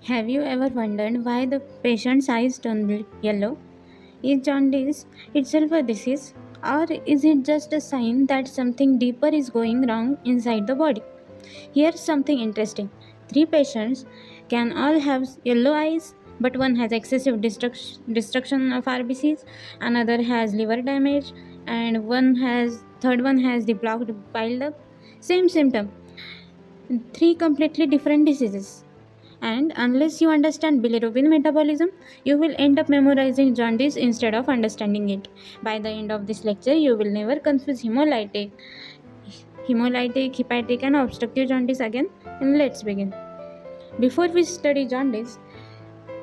Have you ever wondered why the patient's eyes turn yellow? Is jaundice itself a disease, or is it just a sign that something deeper is going wrong inside the body? Here's something interesting. Three patients can all have yellow eyes, but one has excessive destruction of RBCs, another has liver damage, and third one has the blocked bile duct. Same symptom, three completely different diseases. And unless you understand bilirubin metabolism, you will end up memorizing jaundice instead of understanding it. By the end of this lecture, you will never confuse hemolytic, hepatic, and obstructive jaundice again. And let's begin. Before we study jaundice,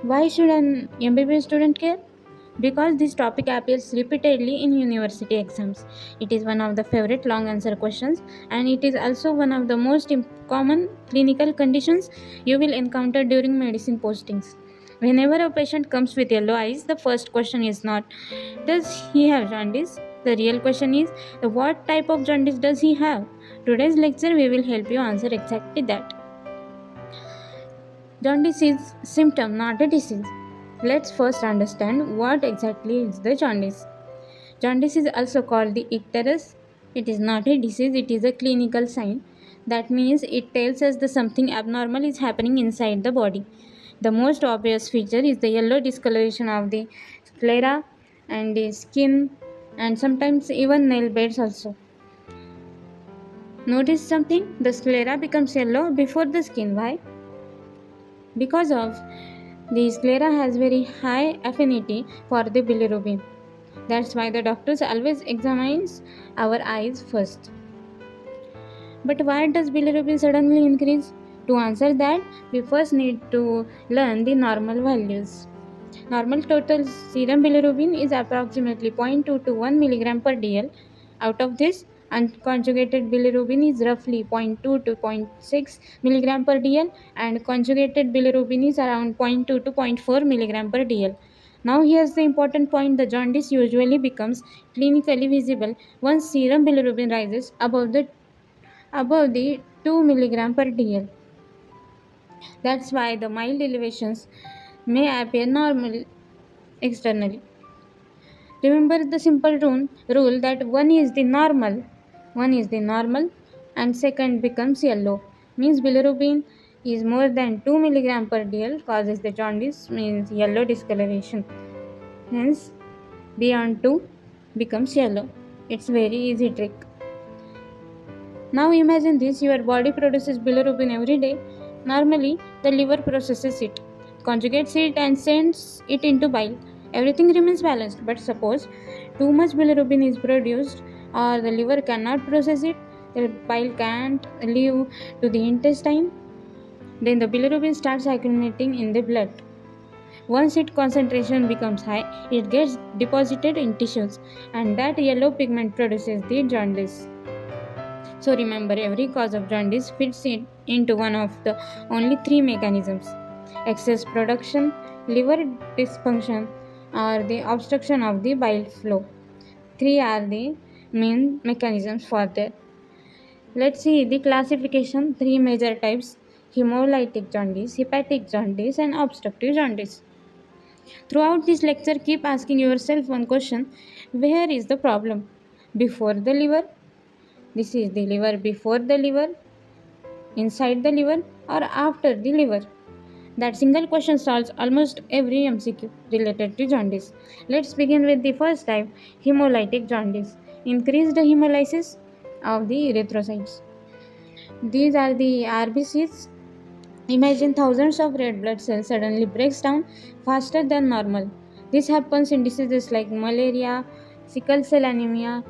why should an MBBS student care? Because this topic appears repeatedly in university exams. It is one of the favorite long answer questions, and it is also one of the most common clinical conditions you will encounter during medicine postings. Whenever a patient comes with yellow eyes, the first question is not, does he have jaundice? The real question is, what type of jaundice does he have? Today's lecture, we will help you answer exactly that. Jaundice is symptom, not a disease. Let's first understand what exactly is the jaundice. Jaundice is also called the icterus. It is not a disease, it is a clinical sign. That means it tells us that something abnormal is happening inside the body. The most obvious feature is the yellow discoloration of the sclera and the skin, and sometimes even nail beds also. Notice something? The sclera becomes yellow before the skin. Why? Because of the sclera has very high affinity for the bilirubin. That's why the doctors always examines our eyes first. But why does bilirubin suddenly increase? To answer that, we first need to learn the normal values. Normal total serum bilirubin is approximately 0.2 to 1 mg per dl. Out of this, unconjugated bilirubin is roughly 0.2 to 0.6 mg per dl, and conjugated bilirubin is around 0.2 to 0.4 mg per dl. Now here's the important point: the jaundice usually becomes clinically visible once serum bilirubin rises above the 2 mg per dl. That's why the mild elevations may appear normal externally. Remember the simple rule that one is the normal, and second becomes yellow. Means bilirubin is more than 2 mg per dl causes the jaundice, means yellow discoloration. Hence, beyond 2 becomes yellow. It's very easy trick. Now imagine this: your body produces bilirubin every day. Normally, the liver processes it, conjugates it, and sends it into bile. Everything remains balanced. But suppose too much bilirubin is produced, or the liver cannot process it, the bile can't leave to the intestine, then the bilirubin starts accumulating in the blood. Once its concentration becomes high, it gets deposited in tissues, and that yellow pigment produces the jaundice. So remember, every cause of jaundice fits into one of the only three mechanisms: excess production, liver dysfunction, or the obstruction of the bile flow. Three are the main mechanisms for that. Let's see the classification: three major types: hemolytic jaundice, hepatic jaundice, and obstructive jaundice. Throughout this lecture, keep asking yourself one question: where is the problem? Before the liver? This is the liver before the liver, inside the liver, or after the liver? That single question solves almost every MCQ related to jaundice. Let's begin with the first type, hemolytic jaundice. Increased hemolysis of the erythrocytes. These are the RBCs. Imagine thousands of red blood cells suddenly breaks down faster than normal. This happens in diseases like malaria, sickle cell anemia,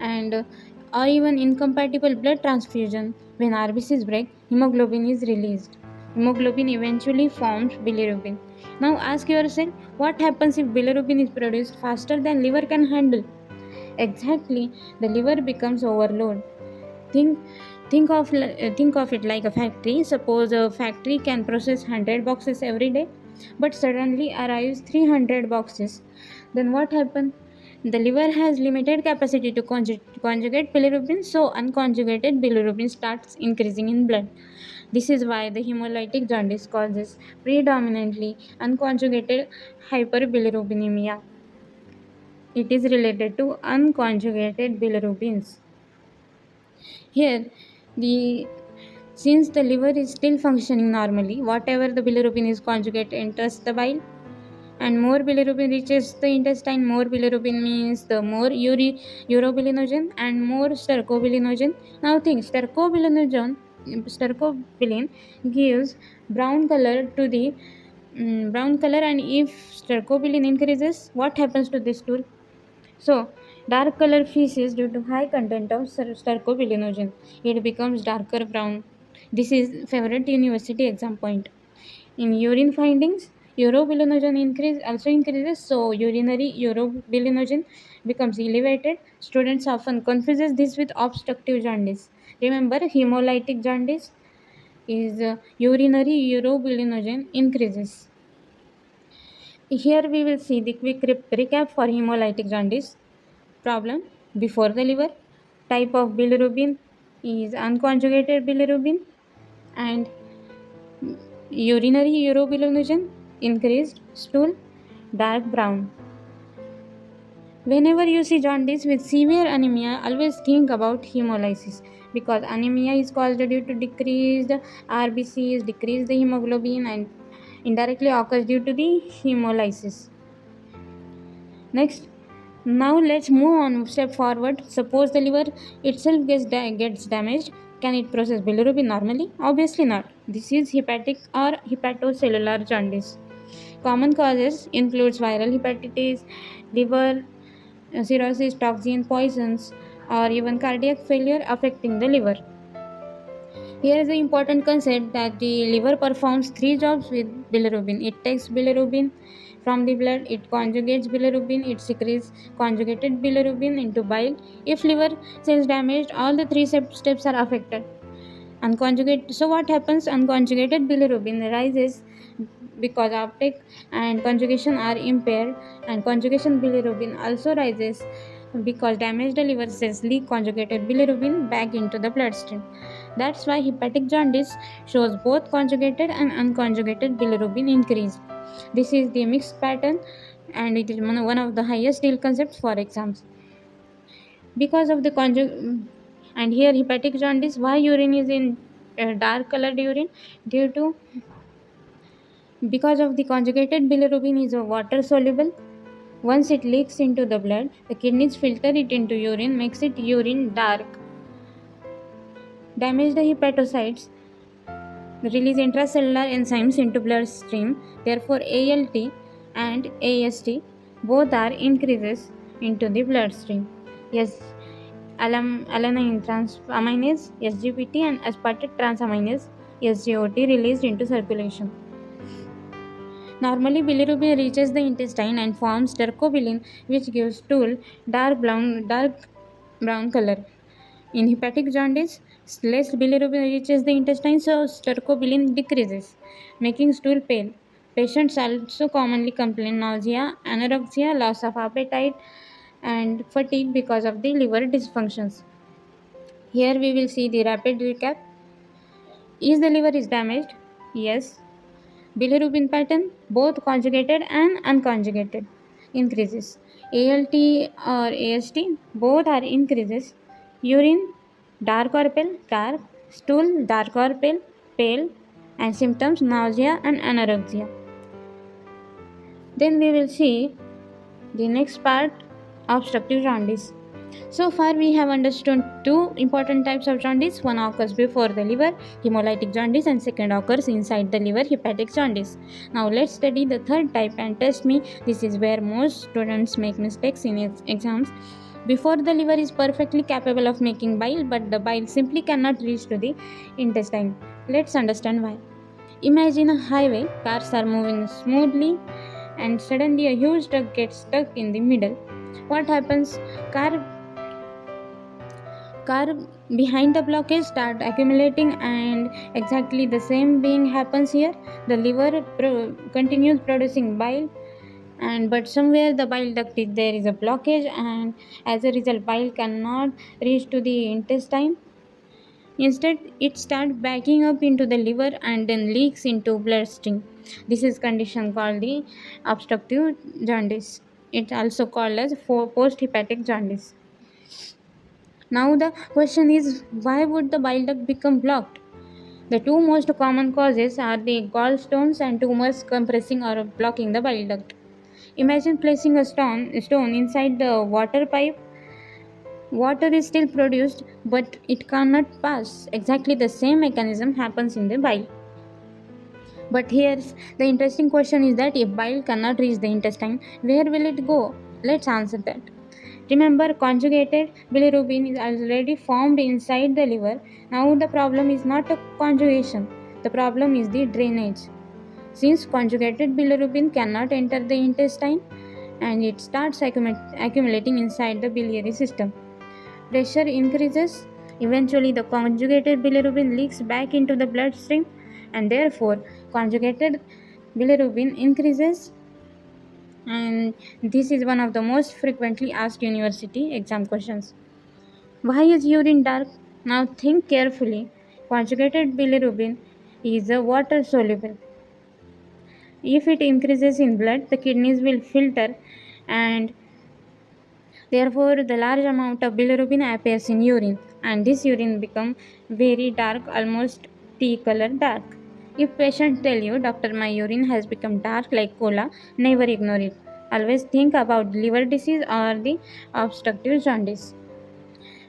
and or even incompatible blood transfusion. When RBCs break, hemoglobin is released. Hemoglobin eventually forms bilirubin. Now ask yourself, what happens if bilirubin is produced faster than liver can handle? Exactly, the liver becomes overloaded. Think think of it like a factory. Suppose a factory can process 100 boxes every day, but suddenly arrives 300 boxes. Then what happens? The liver has limited capacity to conjugate bilirubin, so unconjugated bilirubin starts increasing in blood. This is why the hemolytic jaundice causes predominantly unconjugated hyperbilirubinemia. It is related to unconjugated bilirubins. Here, the since the liver is still functioning normally, whatever the bilirubin is conjugate enters the bile, and more bilirubin reaches the intestine. More bilirubin means the more urobilinogen and more stercobilinogen. Now think stercobilin gives brown color to the brown color, and if stercobilin increases, what happens to this stool? So, dark color feces due to high content of stercobilinogen. It becomes darker brown. This is favorite university exam point. In urine findings, urobilinogen also increases, so urinary urobilinogen becomes elevated. Students often confuses this with obstructive jaundice. Remember, hemolytic jaundice is urinary urobilinogen increases. Here we will see the quick recap for hemolytic jaundice. Problem before the liver. Type of bilirubin is unconjugated bilirubin, and urinary urobilinogen increased. Stool dark brown. Whenever you see jaundice with severe anemia, always think about hemolysis, because anemia is caused due to decreased RBCs, decreased the hemoglobin, and indirectly occurs due to the hemolysis. Next, now let's move on step forward. Suppose the liver itself gets damaged. Can it process bilirubin normally? Obviously not. This is hepatic or hepatocellular jaundice. Common causes includes viral hepatitis, liver cirrhosis, toxin poisons, or even cardiac failure affecting the liver. Here is the important concept that the liver performs three jobs with bilirubin. It takes bilirubin from the blood, it conjugates bilirubin, it secretes conjugated bilirubin into bile. If liver cells damaged, all the three steps are affected. So what happens? Unconjugated bilirubin rises because uptake and conjugation are impaired, and conjugation bilirubin also rises because damaged liver cells leak conjugated bilirubin back into the bloodstream. That's why hepatic jaundice shows both conjugated and unconjugated bilirubin increase. This is the mixed pattern, and it is one of the highest deal concepts for exams. Because of the and here hepatic jaundice, why urine is in dark colored urine? Due to Because of the conjugated bilirubin is a water soluble. Once it leaks into the blood, the kidneys filter it into urine, makes it urine dark. Damage the hepatocytes, release intracellular enzymes into bloodstream. Therefore, ALT and AST both are increases into the bloodstream. Yes, alanine transaminase SGPT and aspartate transaminase SGOT released into circulation. Normally, bilirubin reaches the intestine and forms stercobilin, which gives stool dark brown color. In hepatic jaundice, less bilirubin reaches the intestine, so stercobilin decreases, making stool pale. Patients also commonly complain nausea, anorexia, loss of appetite, and fatigue because of the liver dysfunctions. Here we will see the rapid recap. Is the liver is damaged? Yes. Bilirubin pattern, both conjugated and unconjugated, increases. ALT or AST, both are increases. Urine, dark or pale, dark. Stool, dark or pale, pale. And symptoms, nausea and anorexia. Then we will see the next part, obstructive jaundice. So far, we have understood two important types of jaundice. One occurs before the liver, hemolytic jaundice, and second occurs inside the liver, hepatic jaundice. Now, let's study the third type, and trust me, this is where most students make mistakes in exams. Before the liver is perfectly capable of making bile, but the bile simply cannot reach to the intestine. Let's understand why. Imagine a highway, cars are moving smoothly, and suddenly a huge truck gets stuck in the middle. What happens? Car car behind the blockage start accumulating, and exactly the same being happens here. The liver continues producing bile, and but somewhere the bile duct there is a blockage, and as a result bile cannot reach to the intestine. Instead, it starts backing up into the liver and then leaks into bloodstream. This is condition called the obstructive jaundice. It's also called as posthepatic jaundice. Now the question is, why would the bile duct become blocked? The two most common causes are the gallstones and tumors compressing or blocking the bile duct. Imagine placing a stone inside the water pipe. Water is still produced, but it cannot pass. Exactly the same mechanism happens in the bile. But here's the interesting question is that if bile cannot reach the intestine, where will it go? Let's answer that. Remember, conjugated bilirubin is already formed inside the liver. Now the problem is not a conjugation. The problem is the drainage. Since conjugated bilirubin cannot enter the intestine and it starts accumulating inside the biliary system. Pressure increases. Eventually, the conjugated bilirubin leaks back into the bloodstream, and therefore, conjugated bilirubin increases. And this is one of the most frequently asked university exam questions. Why is urine dark? Now, think carefully. Conjugated bilirubin is a water soluble. If it increases in blood, the kidneys will filter and therefore, the large amount of bilirubin appears in urine, and this urine becomes very dark, almost tea color dark. If patients tell you, Doctor, my urine has become dark like cola, never ignore it. Always think about liver disease or the obstructive jaundice.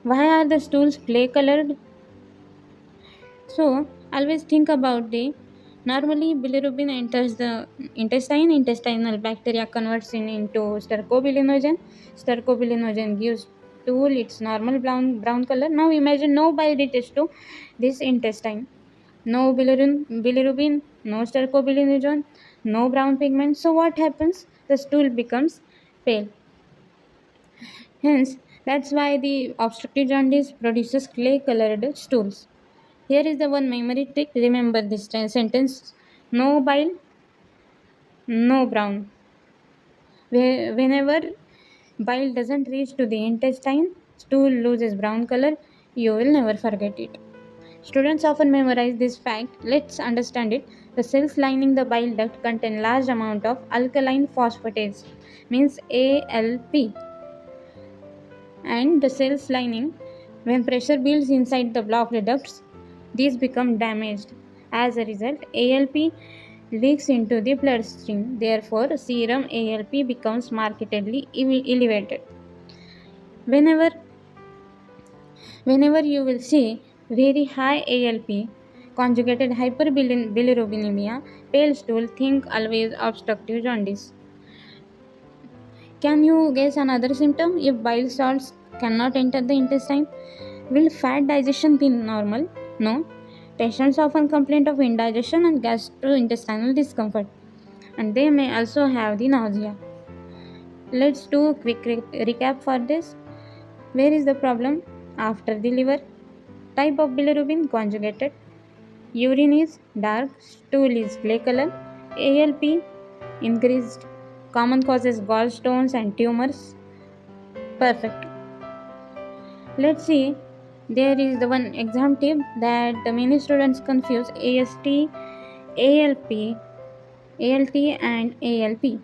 Why are the stools clay colored? So, always think about the normally bilirubin enters the intestine. Intestinal bacteria converts it into stercobilinogen. Stercobilinogen gives stool its normal brown color. Now imagine no bile reaches to this intestine. No bilirubin, no stercobilinogen, no brown pigment. So what happens? The stool becomes pale. Hence, that's why the obstructive jaundice produces clay colored stools. Here is the one memory trick. Remember this sentence: no bile, no brown. Whenever bile doesn't reach to the intestine, stool loses brown color. You will never forget it. Students often memorize this fact. Let's understand it. The cells lining the bile duct contain large amount of alkaline phosphatase, means ALP, and the cells lining, when pressure builds inside the blocked ducts, these become damaged. As a result, ALP leaks into the bloodstream. Therefore, serum ALP becomes markedly elevated. Whenever whenever you will see very high ALP, conjugated hyperbilirubinemia, pale stool, think always obstructive jaundice. Can you guess another symptom? If bile salts cannot enter the intestine, will fat digestion be normal? No. Patients often complain of indigestion and gastrointestinal discomfort, and they may also have the nausea. Let's do a quick recap for this. Where is the problem? After the liver. Type of bilirubin conjugated. Urine is dark, stool is clay color. ALP increased. Common causes gallstones and tumors. Perfect. Let's see. There is the one exam tip that the many students confuse ALP, ALT, and ALP.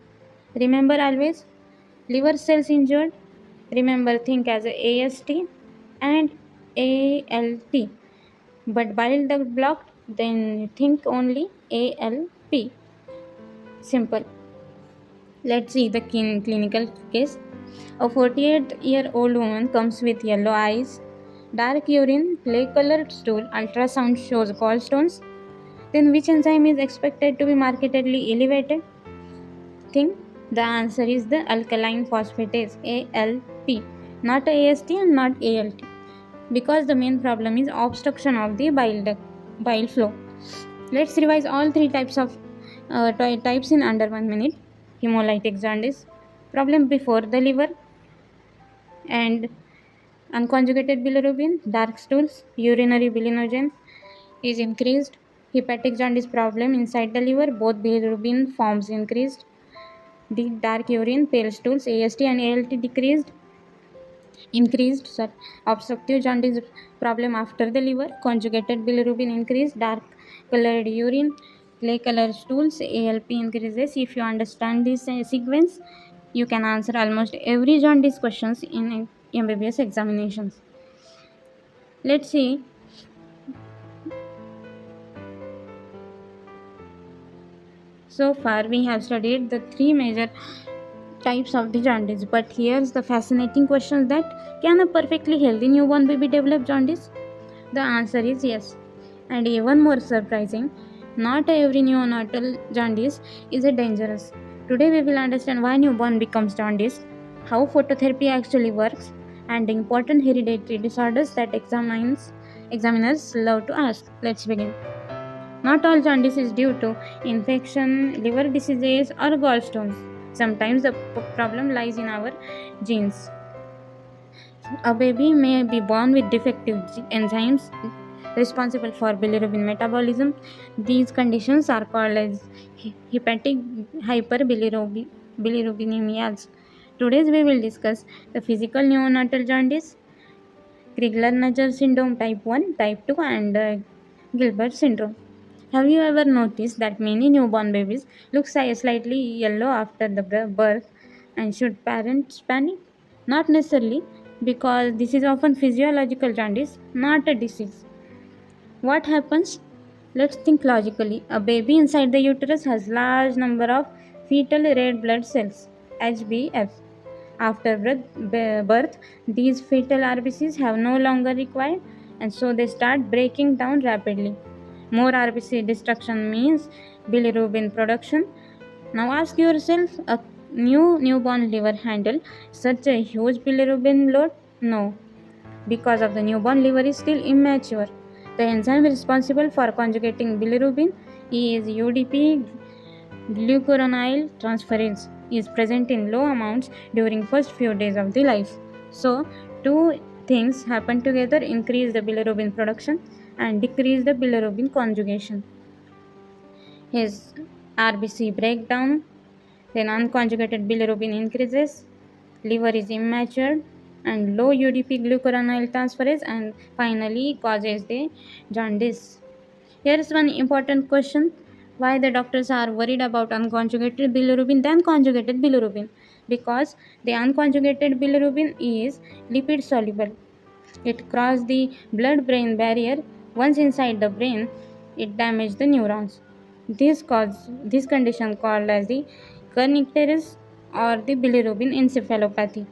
Remember always, liver cells injured. Remember, think as a AST and ALT. But bile duct blocked, then think only ALP. Simple. Let's see the clinical case. A 48-year-old woman comes with yellow eyes, dark urine, clay-colored stool, ultrasound shows gallstones. Then which enzyme is expected to be markedly elevated? Think the answer is the alkaline phosphatase ALP, not AST and not ALT, because the main problem is obstruction of the bile flow. Let's revise all three types in under 1 minute. Hemolytic jaundice, problem before the liver, and unconjugated bilirubin, dark stools, urinary bilinogen is increased. Hepatic jaundice problem inside the liver, both bilirubin forms increased. The dark urine, pale stools, AST and ALT decreased. Increased obstructive jaundice problem after the liver, conjugated bilirubin increase, dark colored urine, clay colored stools, ALP increases. If you understand this sequence, you can answer almost every jaundice questions in MBBS examinations. Let's see. So far, we have studied the three major types of the jaundice, but here's the fascinating question: that can a perfectly healthy newborn baby develop jaundice? The answer is yes. And even more surprising, not every neonatal jaundice is a dangerous. Today we will understand why newborn becomes jaundice, how phototherapy actually works, and the important hereditary disorders that examiners love to ask. Let's begin. Not all jaundice is due to infection, liver diseases, or gallstones. Sometimes the problem lies in our genes. A baby may be born with defective enzymes responsible for bilirubin metabolism. These conditions are called as hepatic hyperbilirubinemias. Today we will discuss the physical neonatal jaundice, Crigler-Najjar syndrome type 1, type 2, and Gilbert syndrome. Have you ever noticed that many newborn babies look slightly yellow after the birth? And should parents panic? Not necessarily, because this is often physiological jaundice, not a disease. What happens? Let's think logically. A baby inside the uterus has large number of fetal red blood cells, HbF. After birth, these fetal RBCs have no longer required, and so they start breaking down rapidly. More RBC destruction means bilirubin production. Now ask yourself, a newborn liver handle such a huge bilirubin load? No, because of the newborn liver is still immature. The enzyme responsible for conjugating bilirubin is UDP glucuronide transferase is present in low amounts during first few days of the life. So two things happen together: increase the bilirubin production and decrease the bilirubin conjugation. His RBC breakdown, then unconjugated bilirubin increases, liver is immature, and low UDP glucuronide transferase, and finally causes the jaundice. Here is one important question: why the doctors are worried about unconjugated bilirubin than conjugated bilirubin? Because the unconjugated bilirubin is lipid soluble. It crosses the blood-brain barrier. Once inside the brain, it damages the neurons. This condition called as the kernicterus or the bilirubin encephalopathy.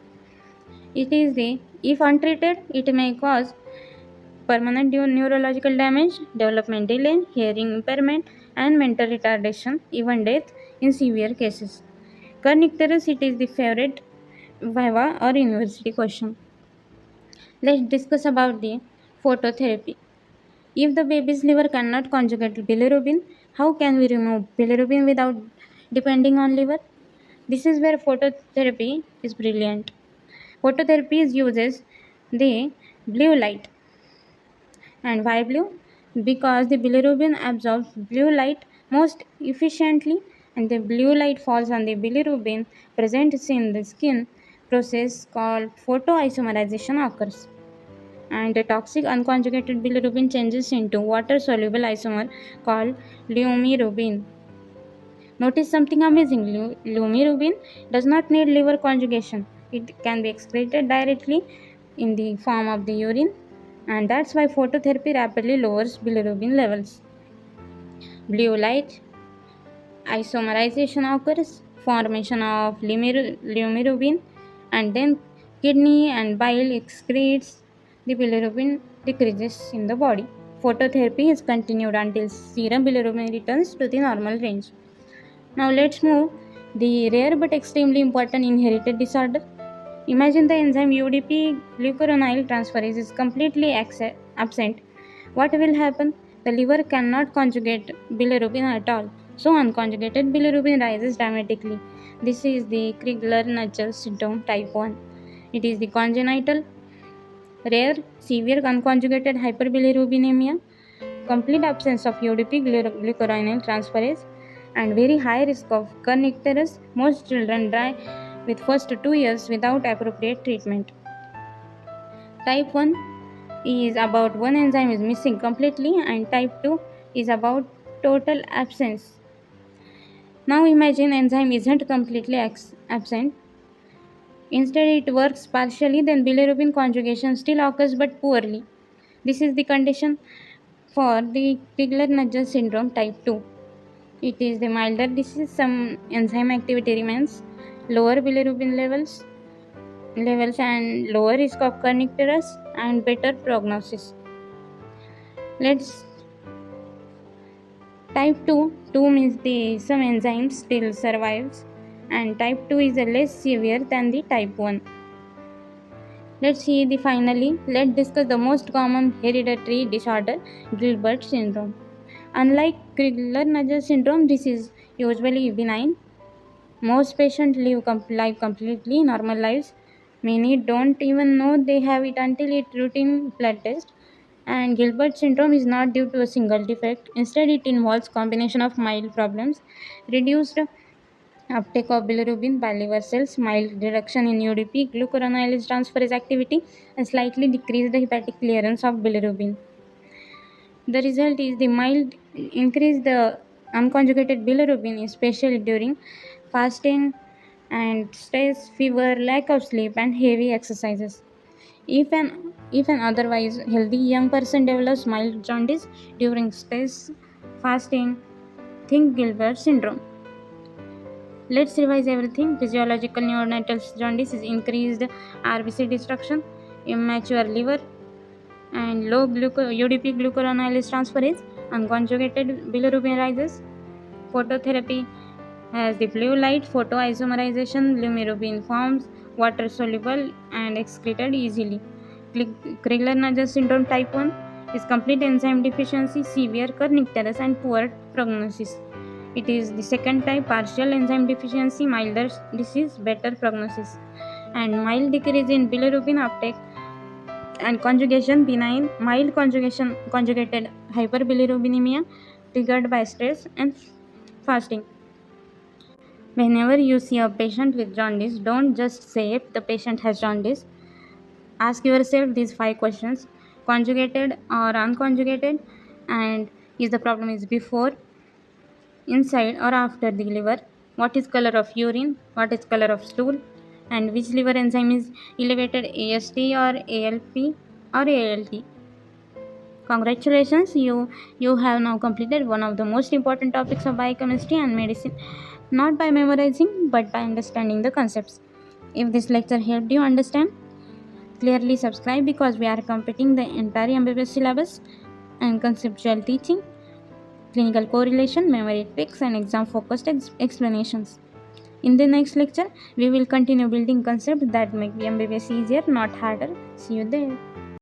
It is the if untreated, it may cause permanent neurological damage, development delay, hearing impairment, and mental retardation, even death in severe cases. Kernicterus, it is the favorite viva or university question. Let's discuss about the phototherapy. If the baby's liver cannot conjugate bilirubin, how can we remove bilirubin without depending on liver? This is where phototherapy is brilliant. Phototherapy uses the blue light. And why blue? Because the bilirubin absorbs blue light most efficiently, and the blue light falls on the bilirubin present in the skin. Process called photoisomerization occurs, and the toxic unconjugated bilirubin changes into water soluble isomer called lumirubin. Notice something amazing: lumirubin does not need liver conjugation. It can be excreted directly in the form of the urine, and that's why phototherapy rapidly lowers bilirubin levels. Blue light isomerization occurs, formation of lumirubin, and then kidney and bile excretes the bilirubin, decreases in the body. Phototherapy is continued until serum bilirubin returns to the normal range. Now let's move the rare but extremely important inherited disorder. Imagine the enzyme UDP glucuronide transferase is completely absent. What will happen? The liver cannot conjugate bilirubin at all. So unconjugated bilirubin rises dramatically. This is the Crigler-Najjar syndrome type 1. It is the congenital, rare, severe unconjugated hyperbilirubinemia, complete absence of UDP glucuronide transferase, and very high risk of kernicterus. Most children die with first 2 years without appropriate treatment. Type 1 is about one enzyme is missing completely, and type 2 is about total absence. Now imagine enzyme isn't completely absent. Instead it works partially, then bilirubin conjugation still occurs but poorly. This is the condition for the Crigler-Najjar syndrome type 2. It is the milder disease. Some enzyme activity remains, lower bilirubin levels and lower risk of kernicterus and better prognosis. Let's type 2 means the some enzyme still survives, and type 2 is less severe than the type 1. Let's discuss the most common hereditary disorder, Gilbert syndrome. Unlike Crigler-Najjar syndrome, this is usually benign. Most patients live completely normal lives. Many don't even know they have it until it routine blood test. And Gilbert syndrome is not due to a single defect. Instead, it involves combination of mild problems, reduced uptake of bilirubin by liver cells, mild reduction in UDP, glucuronidase transferase activity, and slightly decreased hepatic clearance of bilirubin. The result is the mild increase the unconjugated bilirubin, especially during fasting and stress, fever, lack of sleep, and heavy exercises. If an otherwise healthy young person develops mild jaundice during stress, fasting, think Gilbert syndrome. Let's revise everything. Physiological neonatal jaundice is increased RBC destruction, immature liver, and low UDP glucuronidase transferase, unconjugated bilirubin rises. Phototherapy has the blue light photoisomerization, bilirubin forms water soluble and excreted easily. Crigler-Najjar syndrome type 1 is complete enzyme deficiency, severe kernicterus, and poor prognosis. It is the second type, partial enzyme deficiency, milder disease, better prognosis, and mild decrease in bilirubin uptake and conjugation benign, mild conjugated hyperbilirubinemia triggered by stress and fasting. Whenever you see a patient with jaundice, don't just say the patient has jaundice. Ask yourself these 5 questions: conjugated or unconjugated, and is the problem is before, inside, or after the liver? What is color of urine? What is color of stool? And which liver enzyme is elevated, AST or ALP or ALT? Congratulations, you have now completed one of the most important topics of biochemistry and medicine, not by memorizing but by understanding the concepts. If this lecture helped you understand, clearly subscribe, because we are completing the entire MBBS syllabus and conceptual teaching, clinical correlation, memory tricks, and exam focused explanations. In the next lecture, we will continue building concepts that make MBBS easier, not harder. See you there.